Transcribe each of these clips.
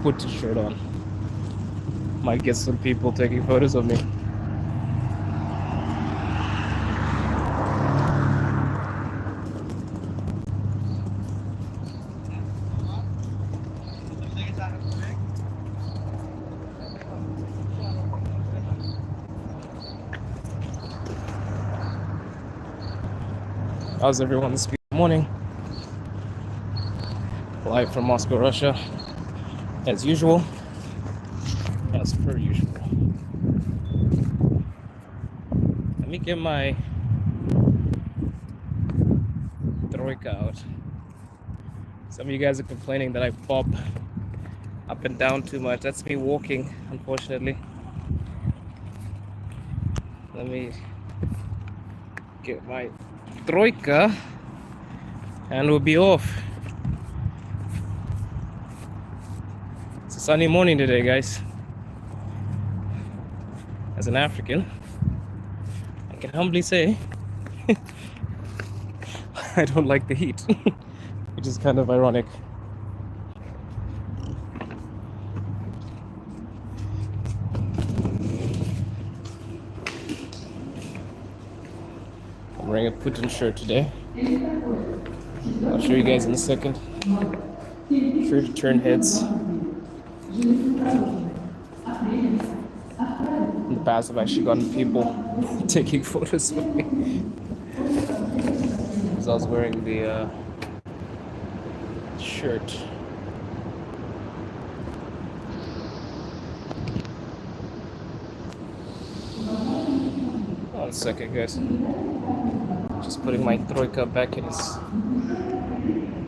put the shirt on. Might get some people taking photos of me. How's everyone this morning? Live from Moscow, Russia, as usual, as per usual. Let me get my troika out. Some of you guys are complaining that I pop up and down too much. That's me walking, unfortunately. Let me get my troika and we'll be off. It's a sunny morning today, guys. As an African, I can humbly say I don't like the heat, which is kind of ironic. I'm wearing a Putin shirt today. I'll show you guys in a second. Sure to turn heads. In the past, I've actually gotten people taking photos of me because I was wearing the shirt. One second, guys. Just putting my troika back in its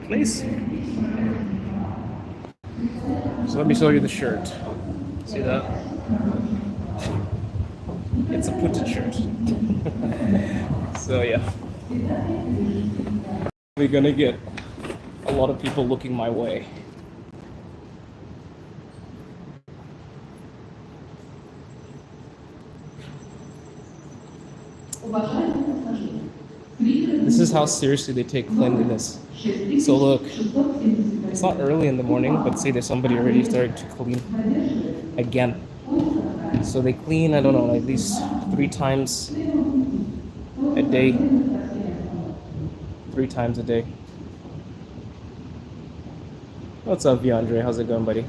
place. So let me show you the shirt. See that? It's a Putin shirt. So yeah. We're gonna get a lot of people looking my way. This is how seriously they take cleanliness. So look, it's not early in the morning, but see there's somebody already starting to clean again. So they clean, I don't know, at least 3 times a day. 3 times a day. What's up, Viandre? How's it going, buddy?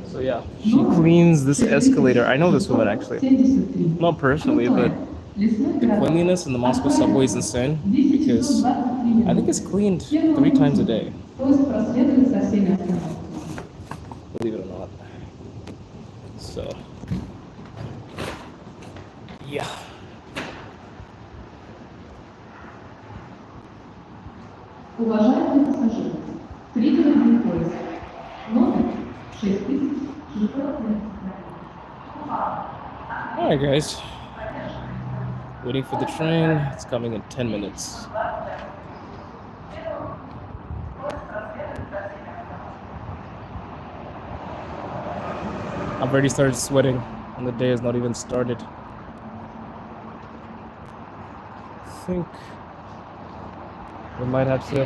So yeah, she cleans this escalator. I know this woman actually, not personally, but the cleanliness in the Moscow subway is insane because I think it's cleaned 3 times a day. Believe it or not. So yeah. Alright guys, waiting for the train. It's coming in 10 minutes. I've already started sweating and the day has not even started. I think we might have to.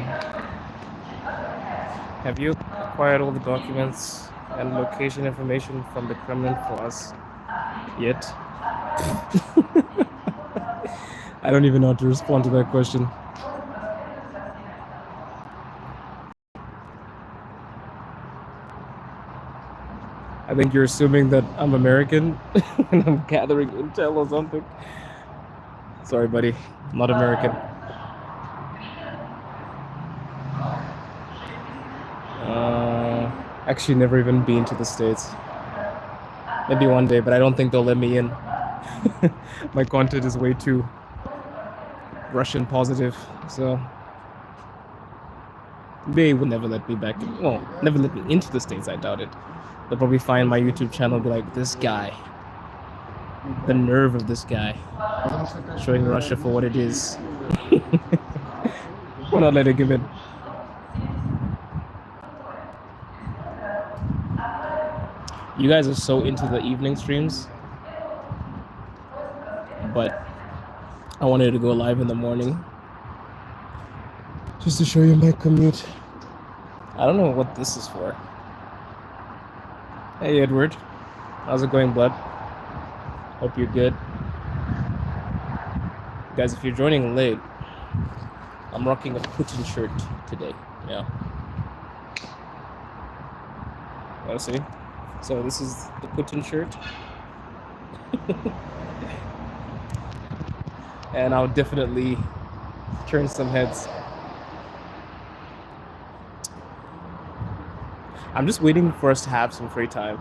Have you acquired all the documents and location information from the Kremlin for us yet? I don't even know how to respond to that question. I think you're assuming that I'm American and I'm gathering intel or something. Sorry, buddy. I'm not American. Actually, never even been to the States. Maybe one day, but I don't think they'll let me in. My content is way too Russian positive, so they will never let me back. Well, never let me into the States, I doubt it. They'll probably find my YouTube channel and be like, this guy, the nerve of this guy, showing Russia for what it is. We're not letting him in. You guys are so into the evening streams, but I wanted to go live in the morning just to show you my commute. I don't know what this is for. Hey Edward, how's it going, bud? Hope you're good. Guys, if you're joining late, I'm rocking a Putin shirt today. Yeah. Wanna see? So this is the Putin shirt. And I'll definitely turn some heads. I'm just waiting for us to have some free time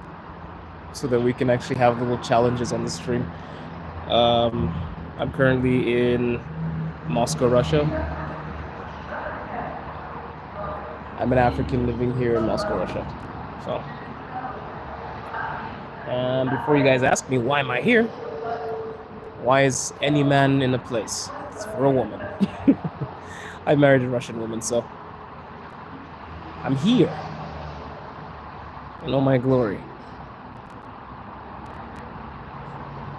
so that we can actually have little challenges on the stream. I'm currently in Moscow, Russia. I'm an African living here in Moscow, Russia. So, and before you guys ask me, why am I here? Why is any man in a place? It's for a woman. I married a Russian woman, so I'm here in all my glory.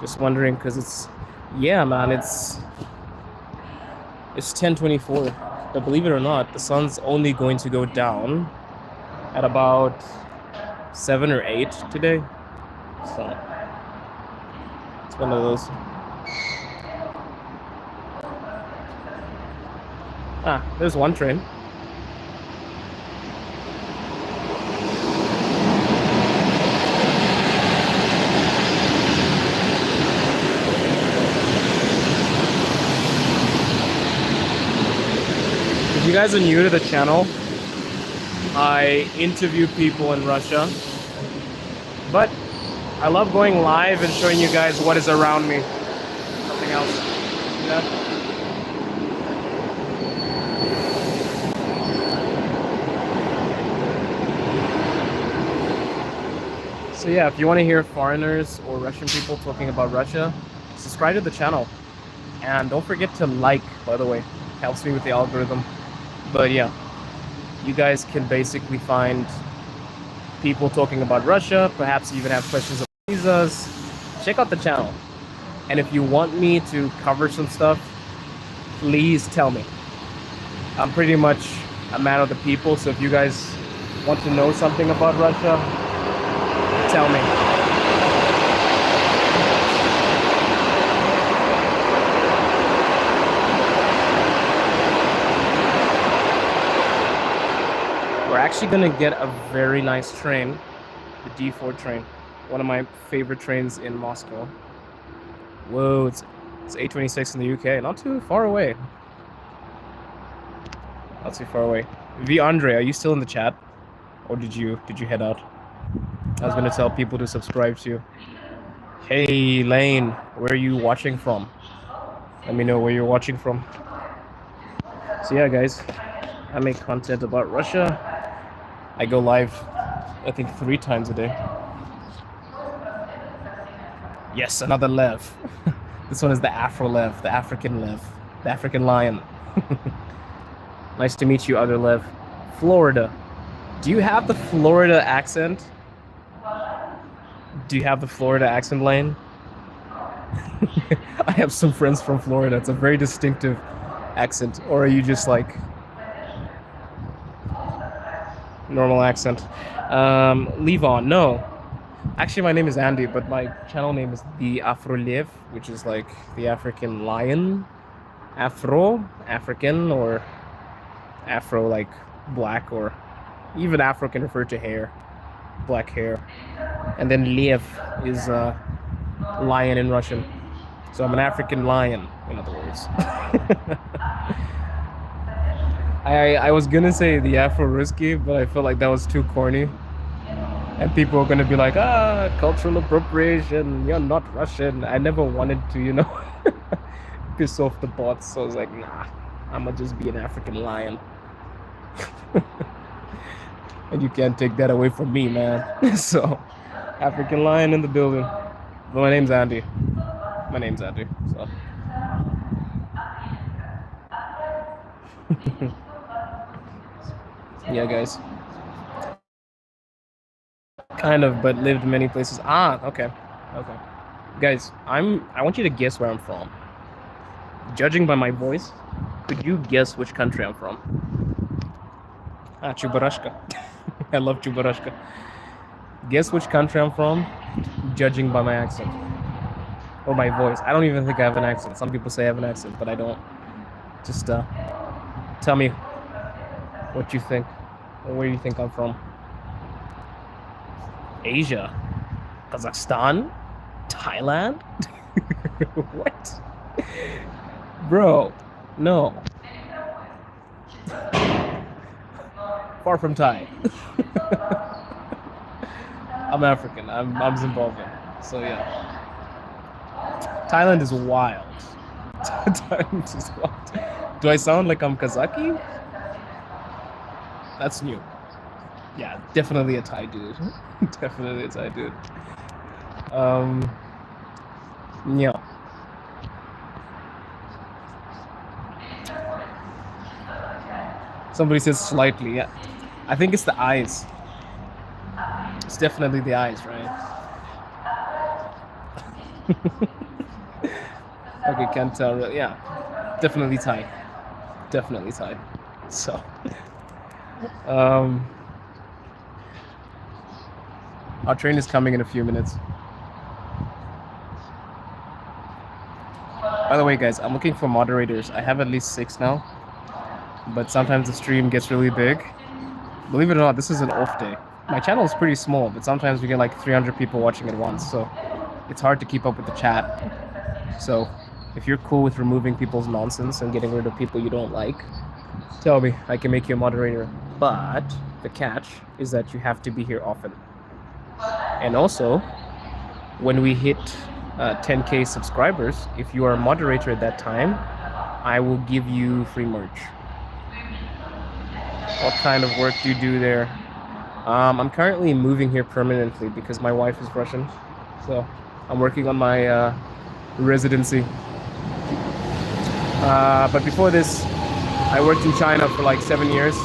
Just wondering, because it's, yeah, man, it's 10:24. But believe it or not, the sun's only going to go down at about 7 or 8 today. So it's one of those. Ah, there's one train. If you guys are new to the channel, I interview people in Russia, but I love going live and showing you guys what is around me. Something else. Yeah. So yeah, if you want to hear foreigners or Russian people talking about Russia, subscribe to the channel. And don't forget to like, by the way. It helps me with the algorithm. But yeah, you guys can basically find people talking about Russia, perhaps even have questions about visas. Check out the channel. And if you want me to cover some stuff, please tell me. I'm pretty much a man of the people, so if you guys want to know something about Russia, tell me. We're actually gonna get a very nice train, the D4 train, one of my favorite trains in Moscow. Whoa, it's 8:26 in the UK, not too far away. Not too far away. V Andre, are you still in the chat, or did you head out? I was gonna tell people to subscribe to you. Hey Lane, where are you watching from? Let me know where you're watching from. So yeah, guys, I make content about Russia. I go live, I think 3 times a day. Yes, another Lev. This one is the Afro Lev, the African Lev, the African lion. Nice to meet you, other Lev. Florida. Do you have the Florida accent? Do you have the Florida accent, Lane? I have some friends from Florida. It's a very distinctive accent. Or are you just like normal accent? Levon, no. Actually, my name is Andy, but my channel name is the Afro Lev, which is like the African lion. Afro, African, or Afro like black, or even Afro can refer to hair, black hair. And then Lev is lion in Russian. So I'm an African lion, in other words. I was gonna say the Afro-Ruski, but I felt like that was too corny. And people are gonna be like, cultural appropriation, you're not Russian. I never wanted to, you know, piss off the bots. So I was like, nah, I'ma just be an African lion. And you can't take that away from me, man. So, African lion in the building. But my name's Andy. My name's Andy, so. Yeah, guys. Kind of, but lived many places. Ah, okay. Okay. Guys, I want you to guess where I'm from. Judging by my voice, could you guess which country I'm from? Chubarashka. I love Chubarashka. Guess which country I'm from, judging by my accent. Or my voice. I don't even think I have an accent. Some people say I have an accent, but I don't. Just tell me what you think. Or where you think I'm from. Asia. Kazakhstan? Thailand? What? Bro, no. Far from Thai. I'm African. I'm Zimbabwean. So yeah. Thailand is wild. Thailand is wild. Do I sound like I'm Kazaki? That's new. Yeah, definitely a Thai dude. Definitely a Thai dude. Yeah. Somebody says slightly, yeah. I think it's the eyes. It's definitely the eyes, right? Okay, can't tell. Yeah, definitely Thai. Definitely Thai. So, our train is coming in a few minutes. By the way, guys, I'm looking for moderators. I have at least 6 now, but sometimes the stream gets really big. Believe it or not, this is an off day. My channel is pretty small, but sometimes we get like 300 people watching at once, so it's hard to keep up with the chat. So if you're cool with removing people's nonsense and getting rid of people you don't like, tell me. I can make you a moderator. But the catch is that you have to be here often. And also, when we hit 10K subscribers, if you are a moderator at that time, I will give you free merch. What kind of work do you do there? I'm currently moving here permanently because my wife is Russian. So I'm working on my residency. But before this, I worked in China for like 7 years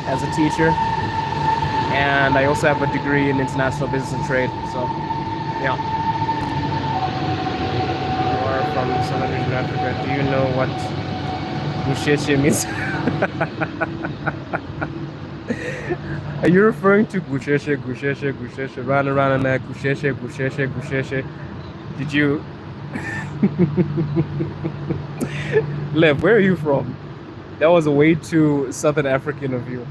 as a teacher. And I also have a degree in international business and trade. So, yeah. You are from Southern Region of Africa. Do you know what Gusheche means? Are you referring to Gusheche, run around and that Gusheche? Did you? Lev, where are you from? That was way too Southern African of you.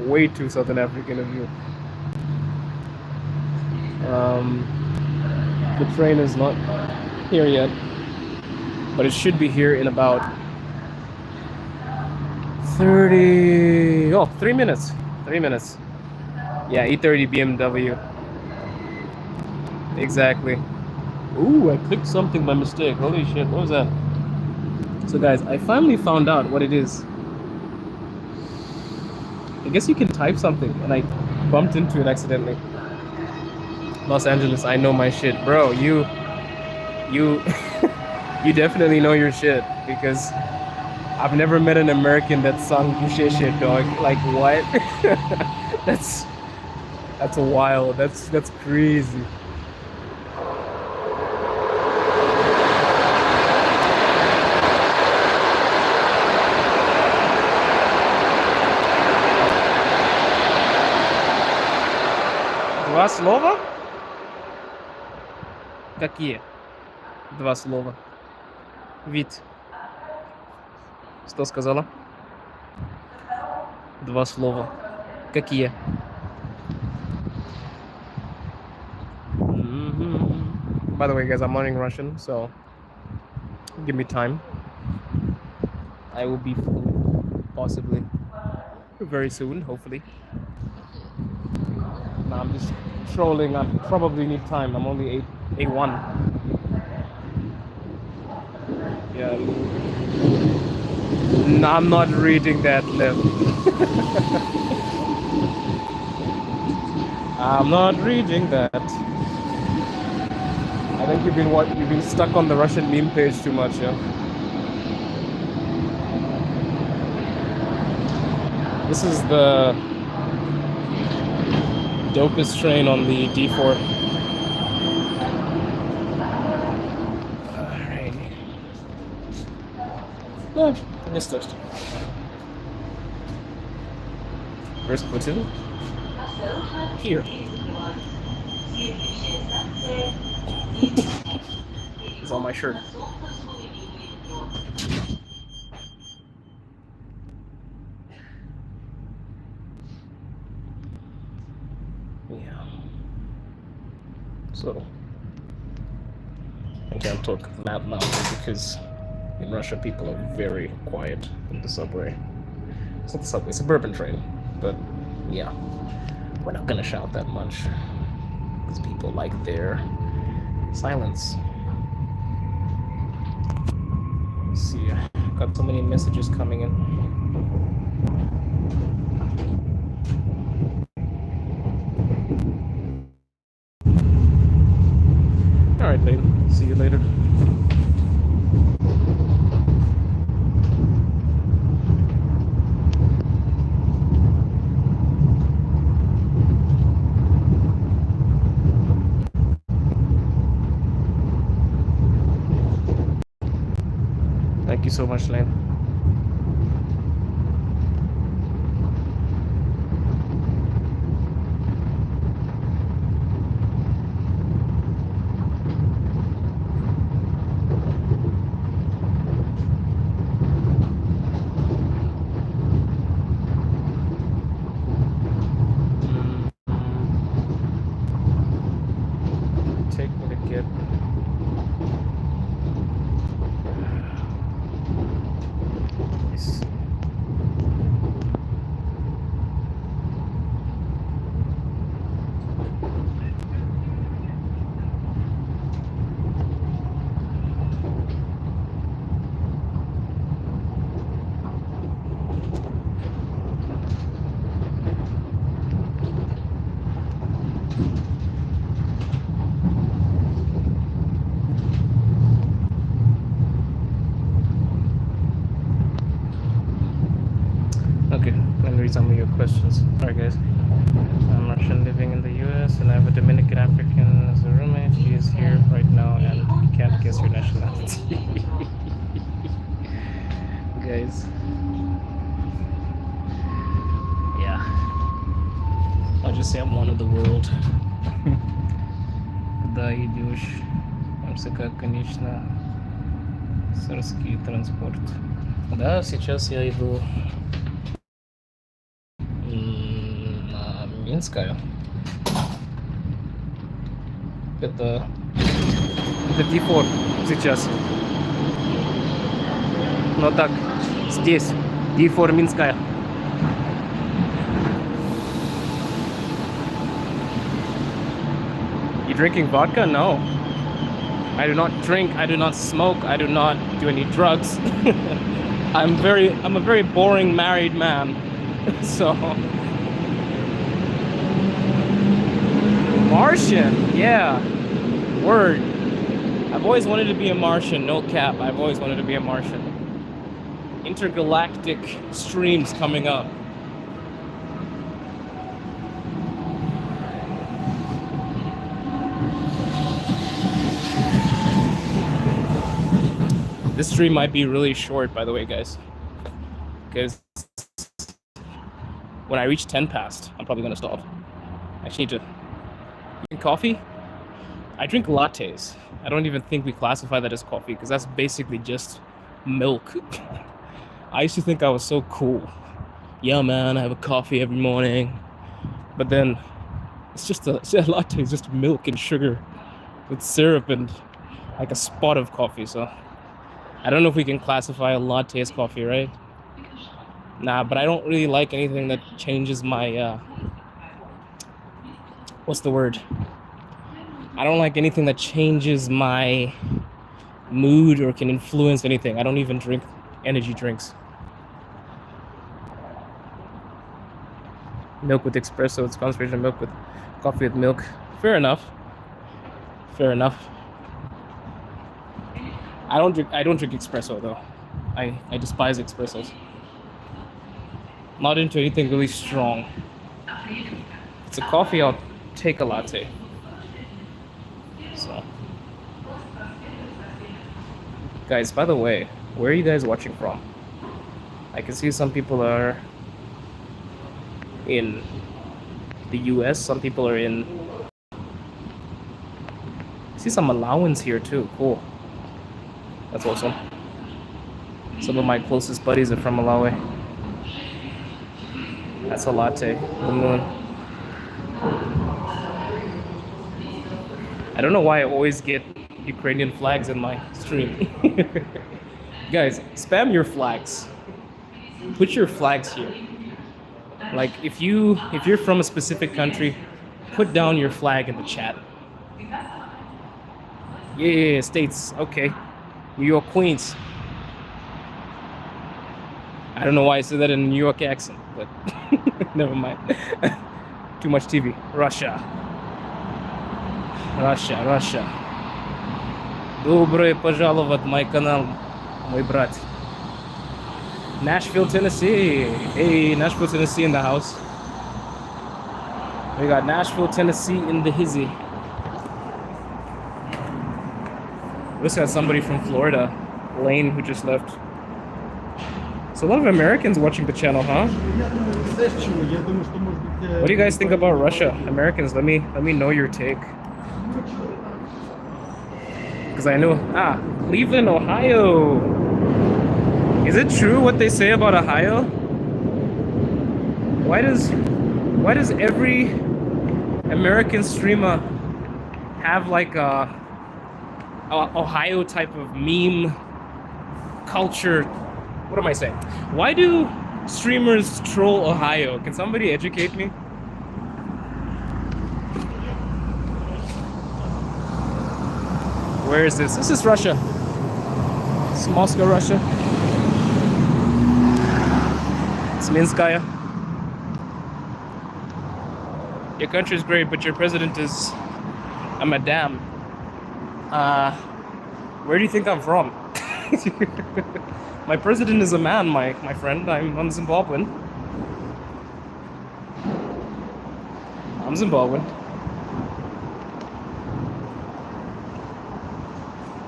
Way too Southern African of you. The train is not here yet, but it should be here in about 3 minutes. 3 minutes. Yeah, 8:30 BMW. Exactly. Ooh, I clicked something by mistake. Holy shit, what was that? So guys, I finally found out what it is. I guess you can type something, and I bumped into it accidentally. Los Angeles, I know my shit. Bro, you you definitely know your shit, because I've never met an American that sung Gusheche, dog. Like, what? That's wild. That's crazy. Два слова? Какие? Два слова. Вид. Что сказала? Два слова. Какие? By the way, guys, I'm learning Russian, so give me time. I will be fluent, possibly, very soon, hopefully. No, I'm just trolling. I probably need time. I'm only A1. Yeah. No, I'm not reading that, Liv. I'm not reading that. I think you've been stuck on the Russian meme page too much, yeah. This is the dopest train on the D4. Alright. No, jest też. Where's Platoon? Here. It's on my shirt. Yeah. So I can't talk that loudly because in Russia people are very quiet in the subway. It's not the subway, it's a suburban train. But yeah, we're not gonna shout that much because people like their silence. Let's see, I've got so many messages coming in. All right, later. See you later. Thank you so much, Lane. Take me to get. Nice. Okay, let me read some of your questions. Alright, guys. I'm Russian living in the US and I have a Dominican African as a roommate. He is here right now and he can't guess your nationality. Guys. Yeah. I'll just say I'm one of the world. Куда идешь? МСК, конечно. Сырский транспорт. Да, сейчас я иду на Минская. Это D4 сейчас. Но так, здесь D4 Минская. You drinking vodka? No. I do not drink, I do not smoke, I do not do any drugs. I'm a very boring married man. So Martian, yeah. Word. I've always wanted to be a Martian, no cap. I've always wanted to be a Martian. Intergalactic streams coming up. This stream might be really short, by the way, guys. Because when I reach 10 past, I'm probably gonna stop. I just need to drink coffee. I drink lattes. I don't even think we classify that as coffee because that's basically just milk. I used to think I was so cool. Yeah, man, I have a coffee every morning. But then it's just a latte is just milk and sugar with syrup and like a spot of coffee. So I don't know if we can classify a latte as coffee, right? Nah, but I don't really like anything that changes my, what's the word? I don't like anything that changes my mood or can influence anything. I don't even drink energy drinks. Milk with espresso, it's concentration of milk with coffee with milk. Fair enough. Fair enough. I don't drink espresso though. I despise espressos. Not into anything really strong. If it's a coffee, I'll take a latte. So, guys, by the way, Where are you guys watching from? I can see some people are in the US, some people are in. I see some allowance here too. Cool. That's awesome. Some of my closest buddies are from Malawi. That's a latte. The moon. I don't know why I always get Ukrainian flags in my stream. Guys, spam your flags. Put your flags here. Like if you're from a specific country, put down your flag in the chat. Yeah, States. Okay. New York, Queens. I don't know why I said that in a New York accent, but never mind. Too much TV. Russia. Добро пожаловать в мой канал, мой брат. Nashville, Tennessee. Hey, Nashville, Tennessee in the house. We got Nashville, Tennessee in the hizzy. We just got somebody from Florida, Lane, who just left. So a lot of Americans watching the channel, huh? What do you guys think about Russia? Americans, let me know your take. Because I know, Cleveland, Ohio. Is it true what they say about Ohio? Why does every American streamer have like a Ohio type of meme culture? What am I saying? Why do streamers troll Ohio? Can somebody educate me? Where is this? This is Russia. This is Moscow, Russia. It's Minskaya. Your country is great, but your president is a madame. Where do you think I'm from? My president is a man, my friend. I'm Zimbabwean. I'm Zimbabwean.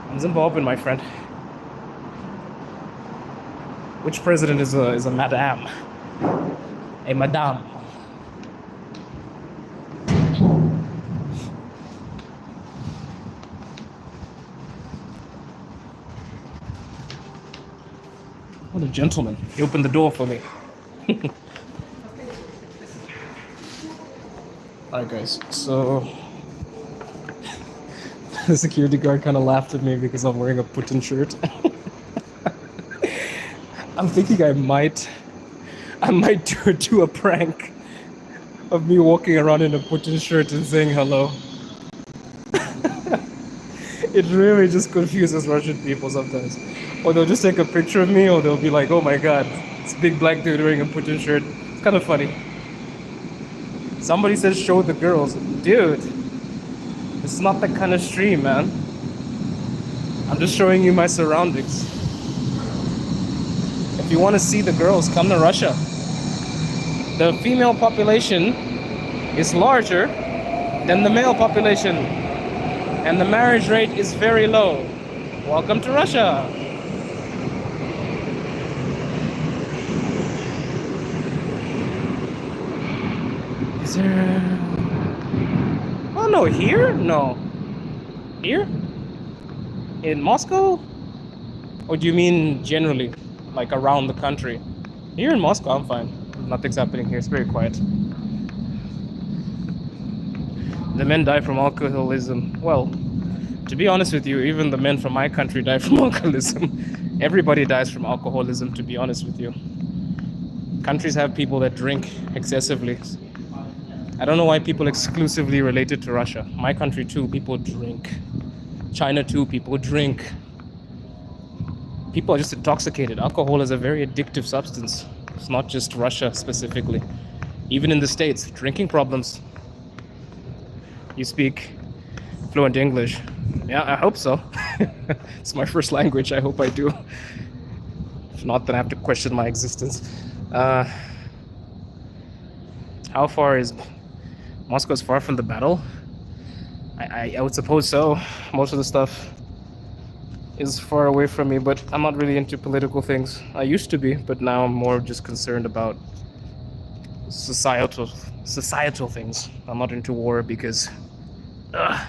I'm Zimbabwean, my friend. Which president is a madame? A madame. What a gentleman. He opened the door for me. Alright guys, so the security guard kind of laughed at me because I'm wearing a Putin shirt. I'm thinking I might do a prank of me walking around in a Putin shirt and saying hello. It really just confuses Russian people sometimes. Or they'll just take a picture of me, or they'll be like, oh my god, it's a big black dude wearing a Putin shirt. It's kind of funny. Somebody says show the girls. Dude, this is not that kind of stream, man. I'm just showing you my surroundings. If you want to see the girls, come to Russia. The female population is larger than the male population, and the marriage rate is very low. Welcome to Russia. Is there... Oh no, here? No. Here? In Moscow? Or do you mean generally? Like around the country? Here in Moscow, I'm fine. Nothing's happening here. It's very quiet. The men die from alcoholism. Well, to be honest with you, even the men from my country die from alcoholism. Everybody dies from alcoholism, to be honest with you. Countries have people that drink excessively. I don't know why people exclusively relate it to Russia. My country too, people drink. China too, people drink. People are just intoxicated. Alcohol is a very addictive substance. It's not just Russia specifically. Even in the States, drinking problems. You speak fluent English. Yeah, I hope so. It's my first language. I hope I do. If not, then I have to question my existence. How far is Moscow? Is far from the battle? I would suppose so. Most of the stuff is far away from me, but I'm not really into political things. I used to be, but now I'm more just concerned about societal societal things. I'm not into war because ugh,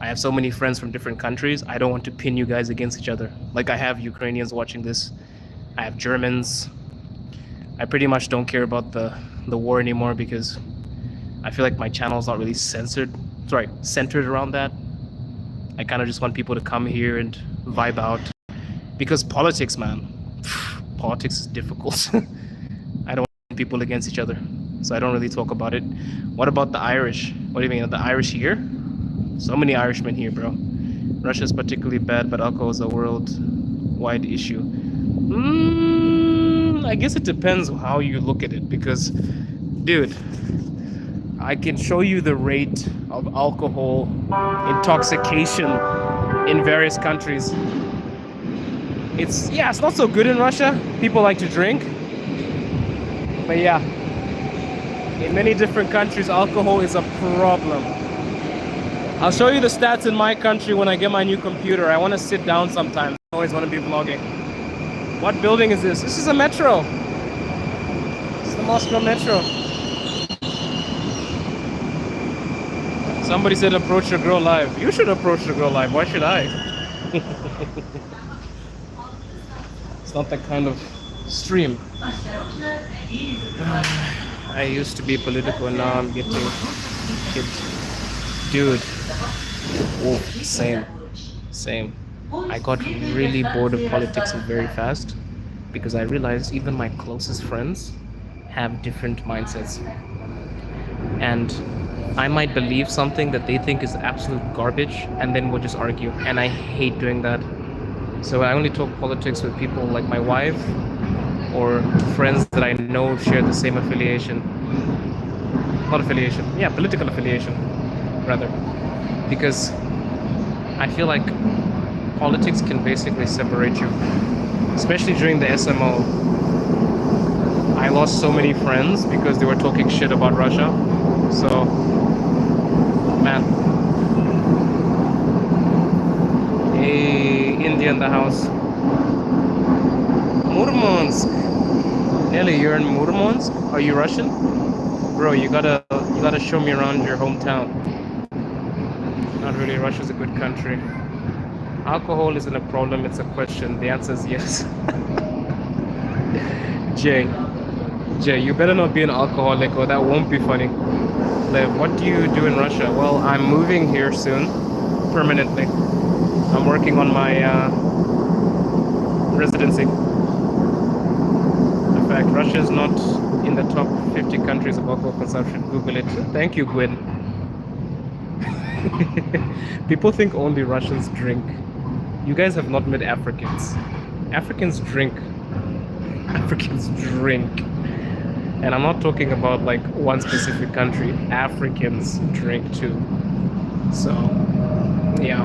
I have so many friends from different countries. I don't want to pin you guys against each other. Like I have Ukrainians watching this. I have Germans. I pretty much don't care about the war anymore because I feel like my channel is not really centered around that. I kind of just want people to come here and vibe out because politics, man, politics is difficult. I don't want people against each other, so I don't really talk about it. What about the Irish? What do you mean, the Irish here? So many Irishmen here, bro. Russia's particularly bad, but alcohol is a worldwide issue. I guess it depends how you look at it because, dude, I can show you the rate of alcohol intoxication in various countries. It's not so good in Russia. People like to drink. But yeah, in many different countries, alcohol is a problem. I'll show you the stats in my country when I get my new computer. I want to sit down sometimes. I always want to be vlogging. What building is this? This is a metro. It's the Moscow Metro. Somebody said approach your girl live. You should approach your girl live. Why should I? It's not that kind of stream. I used to be political and now I'm getting hit. Dude. Oh, same. I got really bored of politics very fast because I realized even my closest friends have different mindsets. And I might believe something that they think is absolute garbage and then we'll just argue. And I hate doing that. So I only talk politics with people like my wife or friends that I know share the same affiliation. Not affiliation. Yeah, political affiliation, rather. Because I feel like politics can basically separate you. Especially during the SMO. I lost so many friends because they were talking shit about Russia. So, man. Hey, India in the house. Murmansk. Nelly, you're in Murmansk? Are you Russian? Bro, you gotta show me around your hometown. Not really. Russia's a good country. Alcohol isn't a problem, it's a question. The answer is yes. Jay, you better not be an alcoholic or that won't be funny. Lev, what do you do in Russia? Well, I'm moving here soon, permanently. I'm working on my residency. In fact, Russia is not in the top 50 countries of alcohol consumption. Google it. Thank you, Gwen. People think only Russians drink. You guys have not met Africans. Africans drink. Africans drink. And I'm not talking about like one specific country. Africans drink too. So, yeah.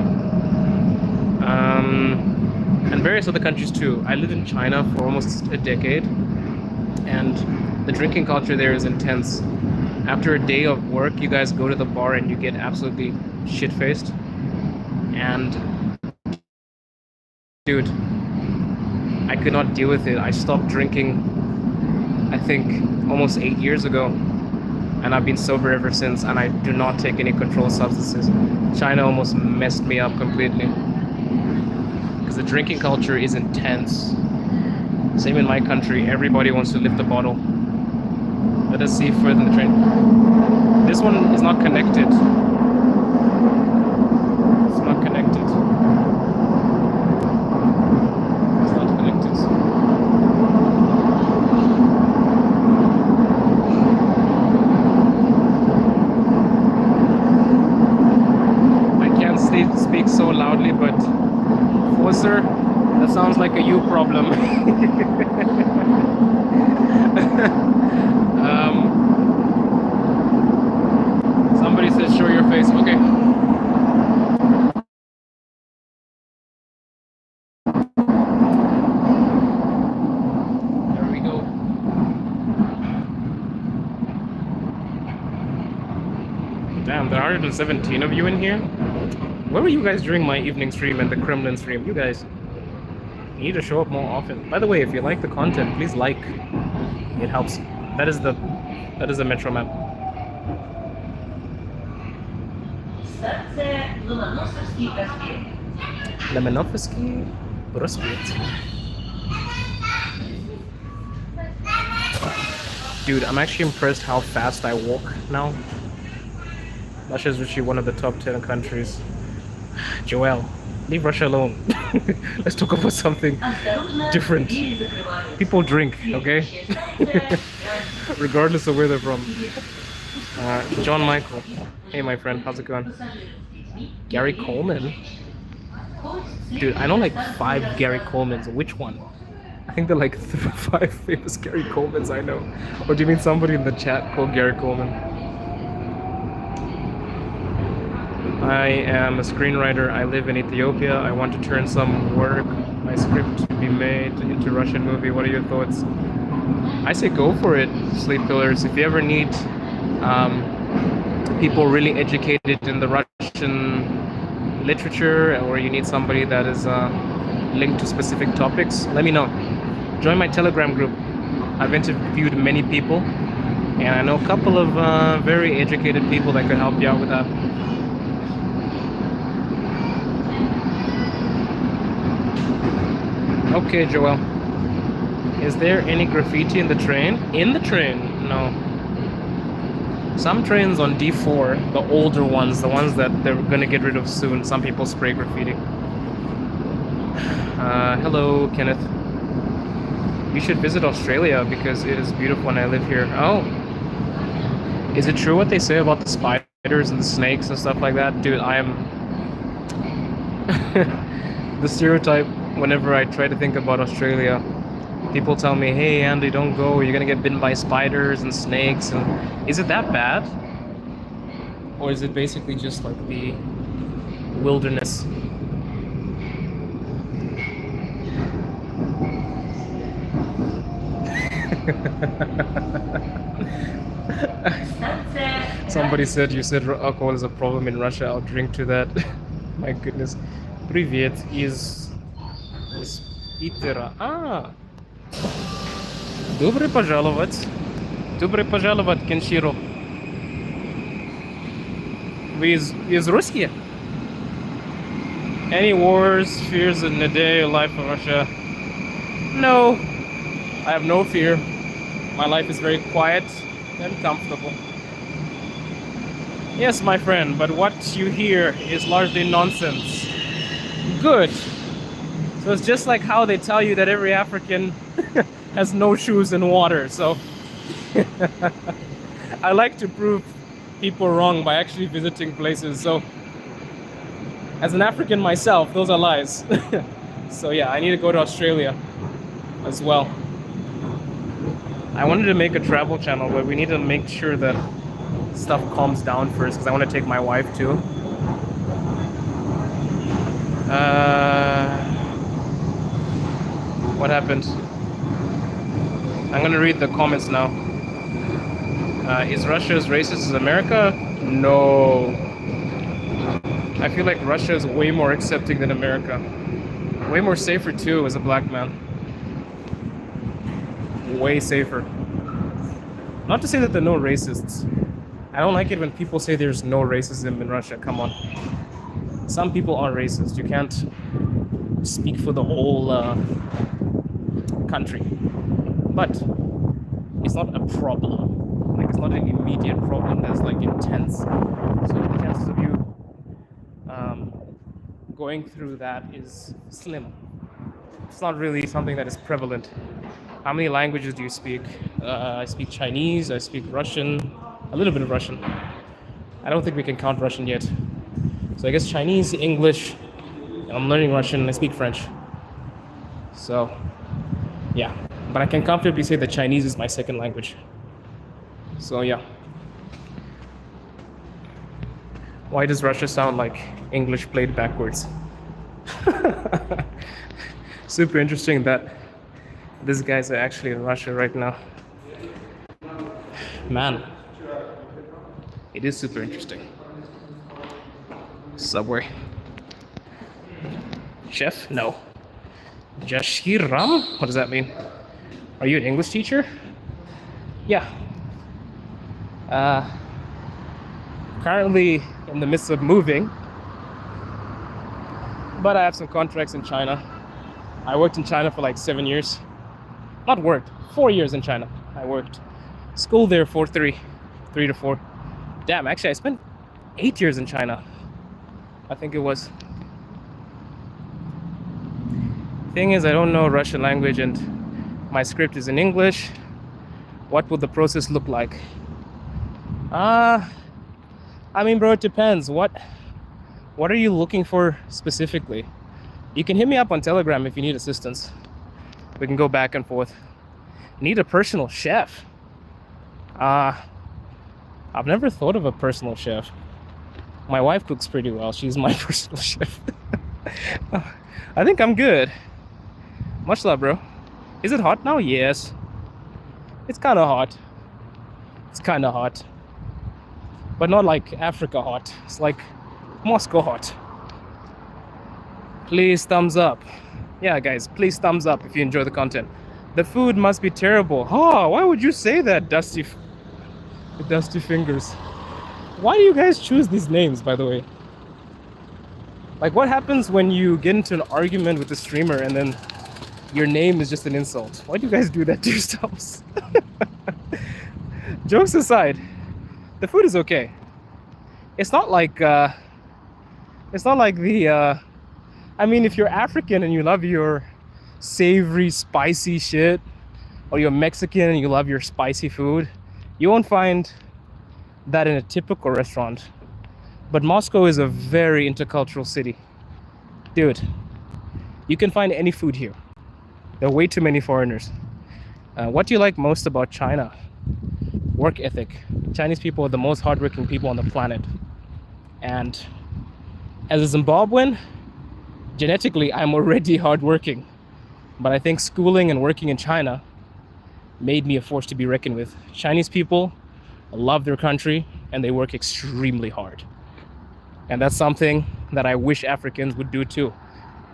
And various other countries too. I lived in China for almost a decade. And the drinking culture there is intense. After a day of work, you guys go to the bar and you get absolutely shit-faced. And dude, I could not deal with it. I stopped drinking, I think, almost 8 years ago. And I've been sober ever since, and I do not take any controlled substances. China almost messed me up completely. Because the drinking culture is intense. Same in my country, everybody wants to lift a bottle. Let us see further in the train. This one is not connected. It's not connected. It's not connected. I can't speak so loudly, but Forcer, that sounds like a you problem. Somebody says show your face. Okay. There we go. Damn, there are 117 of you in here. Where were you guys during my evening stream and the Kremlin stream? You guys need to show up more often. By the way, if you like the content, please like. It helps. That is the metro map. Lemenovsky Prospect. Dude, I'm actually impressed how fast I walk now. Russia is actually one of the top 10 countries. Joel, leave Russia alone. Let's talk about something different. People drink, okay? Regardless of where they're from. John Michael. Hey, my friend, how's it going? Gary Coleman? Dude, I know like 5 Gary Colemans. Which one? I think they're like 5 famous Gary Colemans I know. Or do you mean somebody in the chat called Gary Coleman? I am a screenwriter. I live in Ethiopia. I want to turn some work, my script to be made into Russian movie. What are your thoughts? I say go for it, Sleep Pillars. If you ever need people really educated in the Russian literature, or you need somebody that is linked to specific topics, let me know. Join my Telegram group. I've interviewed many people, and I know a couple of very educated people that could help you out with that. Okay, Joel. Is there any graffiti in the train? In the train? No. Some trains on D4, the older ones, the ones that they're gonna get rid of soon, some people spray graffiti. Hello, Kenneth. You should visit Australia because it is beautiful and I live here. Oh. Is it true what they say about the spiders and the snakes and stuff like that? Dude, I am... the stereotype, whenever I try to think about Australia, people tell me, hey Andy, don't go, you're gonna get bitten by spiders and snakes. And is it that bad? Or is it basically just like the wilderness? Somebody said you said alcohol is a problem in Russia. I'll drink to that. My goodness. Привет из Питера. Добро пожаловать. Добро пожаловать, Кенширо. Вы из России? Any wars, fears in the day life of Russia? No. I have no fear. My life is very quiet and comfortable. Yes, my friend, but what you hear is largely nonsense. Good. So it's just like how they tell you that every African has no shoes in water. So I like to prove people wrong by actually visiting places. So as an African myself, those are lies. So yeah, I need to go to Australia as well. I wanted to make a travel channel, but we need to make sure that stuff calms down first because I want to take my wife too. What happened? I'm gonna read the comments now. Is Russia as racist as America? No. I feel like Russia is way more accepting than America. Way more safer too as a black man. Way safer. Not to say that there are no racists. I don't like it when people say there's no racism in Russia. Come on. Some people are racist. You can't speak for the whole country. But it's not a problem. Like, it's not an immediate problem that's like intense. So the chances of you going through that is slim. It's not really something that is prevalent. How many languages do you speak? I speak Chinese, I speak Russian, a little bit of Russian. I don't think we can count Russian yet. So I guess Chinese, English, and I'm learning Russian, and I speak French. So, yeah. But I can comfortably say that Chinese is my second language. So, yeah. Why does Russia sound like English played backwards? Super interesting that these guys are actually in Russia right now. Man, it is super interesting. Subway. Chef? No. Jashiram? What does that mean? Are you an English teacher? Yeah. Currently in the midst of moving, but I have some contracts in China. I worked in China for like 7 years. Not worked, 4 years in China. I worked. School there for 3 to 4. Damn, actually I spent 8 years in China. I think it was. Thing is, I don't know Russian language and my script is in English. What would the process look like? I mean, bro, it depends. What are you looking for specifically? You can hit me up on Telegram if you need assistance. We can go back and forth. Need a personal chef? I've never thought of a personal chef. My wife cooks pretty well. She's my personal chef. I think I'm good. Much love, bro. Is it hot now? Yes. It's kind of hot. It's kind of hot. But not like Africa hot. It's like Moscow hot. Please thumbs up. Yeah, guys, please thumbs up if you enjoy the content. The food must be terrible. Oh, why would you say that, Dusty Fingers? Why do you guys choose these names, by the way? Like, what happens when you get into an argument with the streamer and then your name is just an insult? Why do you guys do that to yourselves? Jokes aside, the food is okay. It's not like the I mean, if you're African and you love your savory, spicy shit, or you're Mexican and you love your spicy food, you won't find that in a typical restaurant. But Moscow is a very intercultural city. Dude, you can find any food here. There are way too many foreigners. What do you like most about China? Work ethic. Chinese people are the most hardworking people on the planet. And as a Zimbabwean, genetically, I'm already hardworking. But I think schooling and working in China made me a force to be reckoned with. Chinese people love their country and they work extremely hard. And that's something that I wish Africans would do too.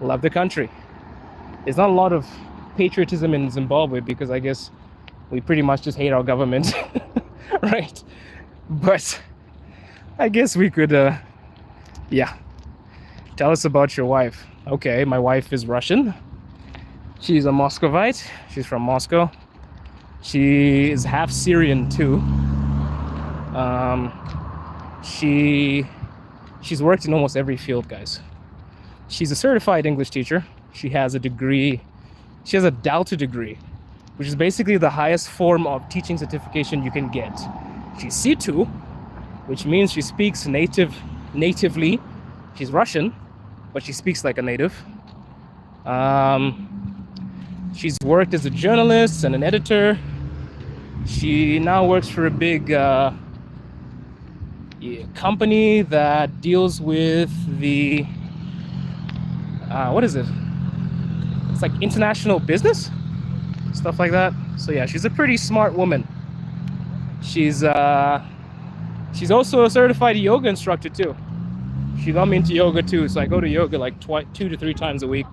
Love the country. There's not a lot of patriotism in Zimbabwe because I guess we pretty much just hate our government, right? But I guess we could, yeah. Tell us about your wife. Okay, my wife is Russian. She's a Muscovite. She's from Moscow. She is half Syrian too. She's worked in almost every field, guys. She's a certified English teacher. She has a degree. She has a Delta degree, which is basically the highest form of teaching certification you can get. She's C2, which means she speaks natively. She's Russian, but she speaks like a native. She's worked as a journalist and an editor. She now works for a big company that deals with the what is it? It's like international business, stuff like that. So yeah, she's a pretty smart woman. She's also a certified yoga instructor too. She got me into yoga too, so I go to yoga like 2 to 3 times a week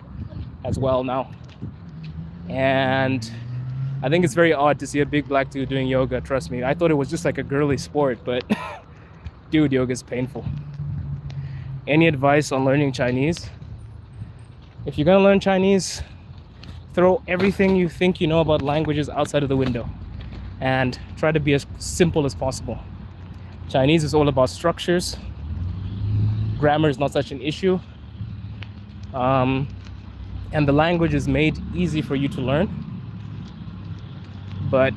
as well now. And I think it's very odd to see a big black dude doing yoga, trust me. I thought it was just like a girly sport, but dude, yoga is painful. Any advice on learning Chinese? If you're gonna learn Chinese, throw everything you think you know about languages outside of the window and try to be as simple as possible. Chinese is all about structures. Grammar is not such an issue. And the language is made easy for you to learn. But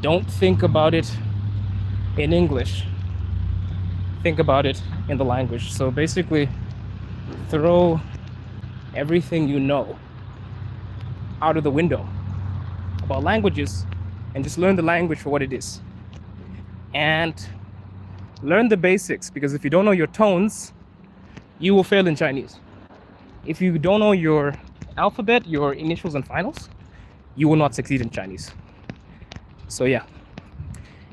don't think about it in English. Think about it in the language. So basically, throw everything you know out of the window about languages and just learn the language for what it is. And learn the basics, because if you don't know your tones, you will fail in Chinese. If you don't know your alphabet, your initials and finals, you will not succeed in Chinese. So yeah.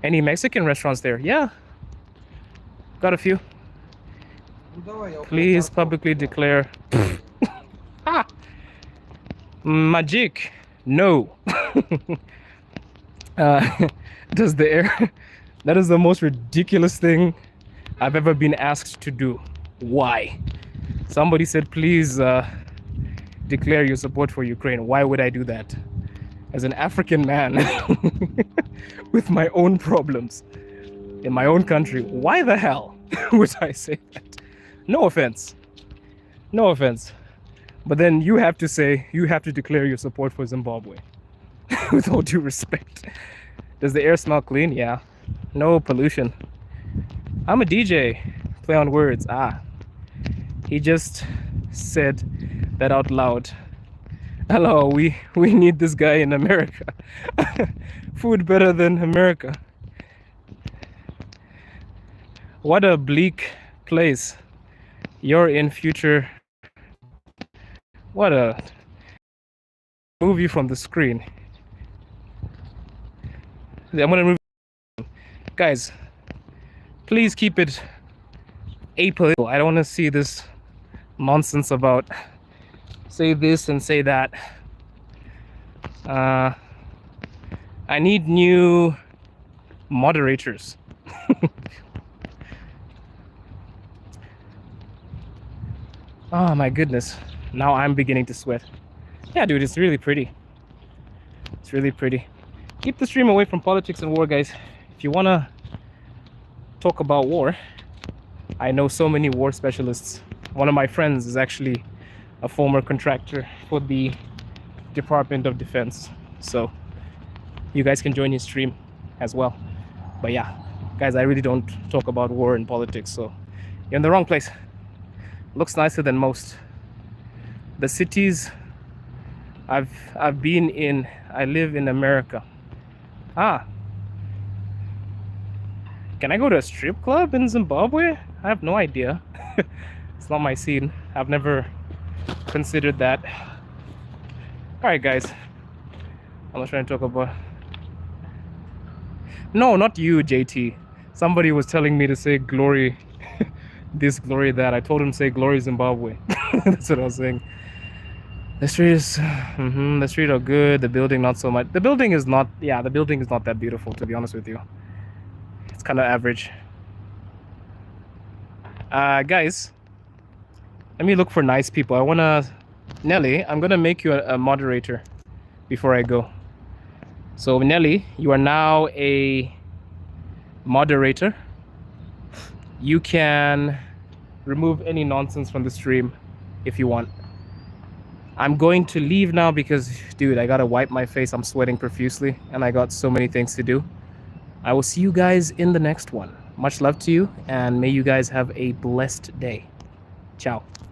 Any Mexican restaurants there? Yeah. Got a few. Please publicly declare. Magic. No. Does the air... That is the most ridiculous thing I've ever been asked to do. Why? Somebody said, please declare your support for Ukraine. Why would I do that? As an African man with my own problems in my own country, why the hell would I say that? No offense. No offense. But then you have to declare your support for Zimbabwe. With all due respect. Does the air smell clean? Yeah. No pollution. I'm a DJ. Play on words. He just said that out loud. Hello, we need this guy in America. Food better than America. What a bleak place you're in, future. What a movie from the screen. I'm gonna move. Guys, please keep it apolitical. I don't want to see this nonsense about say this and say that. I need new moderators. Oh my goodness. Now I'm beginning to sweat. Yeah, dude, it's really pretty. It's really pretty. Keep the stream away from politics and war, guys. If you want to talk about war, I know so many war specialists. One of my friends is actually a former contractor for the Department of Defense. So you guys can join his stream as well. But yeah, guys, I really don't talk about war and politics, so you're in the wrong place. Looks nicer than most. The cities I've been in, I live in America. Can I go to a strip club in Zimbabwe? I have no idea. It's not my scene. I've never considered that. Alright, guys. I'm not trying to talk about... No, not you, JT. Somebody was telling me to say glory this, glory that. I told him to say glory Zimbabwe. That's what I was saying. The street is... the street are good. The building not so much. The building is not... Yeah, the building is not that beautiful, to be honest with you. It's kind of average. Guys, let me look for nice people. I want to... Nelly, I'm going to make you a moderator before I go. So, Nelly, you are now a moderator. You can remove any nonsense from the stream if you want. I'm going to leave now because, dude, I got to wipe my face. I'm sweating profusely and I got so many things to do. I will see you guys in the next one. Much love to you, and may you guys have a blessed day. Ciao.